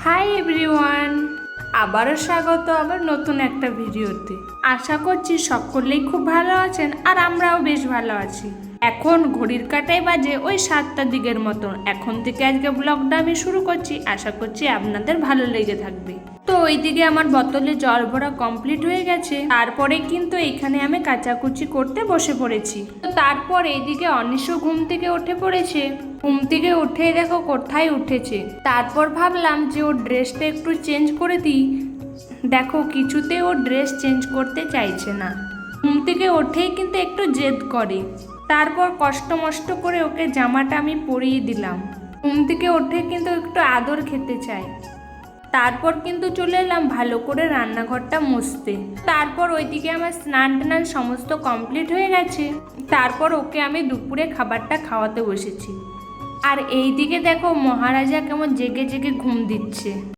Hi everyone, আবারও স্বাগত আবার নতুন একটা ভিডিওতে। আশা করছি সকলেই খুব ভালো আছেন আর আমরাও বেশ ভালো আছি। এখন ঘড়ির কাঁটায় বাজে ওই 7টার দিকের মতন। এখন থেকে আজকে ব্লগটা আমি শুরু করছি, আশা করছি আপনাদের ভালো লেগে থাকবে। তো ওইদিকে আমার বোতলে জল ভরা কমপ্লিট হয়ে গেছে। তারপরে কিন্তু এখানে আমি কাচাকুচি করতে বসে পড়েছি। তো তারপর এইদিকে অনিশও ঘুম থেকে উঠে পড়েছে। ঘুম থেকে উঠে দেখো কোথায় উঠেছে। তারপর ভাবলাম যে ওর ড্রেসটা একটু চেঞ্জ করে দিই। দেখো কিছুতে ও ড্রেস চেঞ্জ করতে চাইছে না। ঘুম থেকে উঠেই কিন্তু একটু জেদ করে। তারপর কষ্ট মষ্ট করে ওকে জামাটা আমি পরিয়ে দিলাম। ঘুম থেকে উঠে কিন্তু একটু আদর খেতে চায়। তারপর কিন্তু চলে এলাম ভালো করে রান্নাঘরটা মুছতে। তারপর ওইদিকে আমার স্নান টান সমস্ত কমপ্লিট হয়ে গেছে। তারপর ওকে আমি দুপুরে খাবারটা খাওয়াতে বসেছি। আর এইদিকে দেখো মহারাজা কেমন জেগে জেগে ঘুম দিচ্ছে।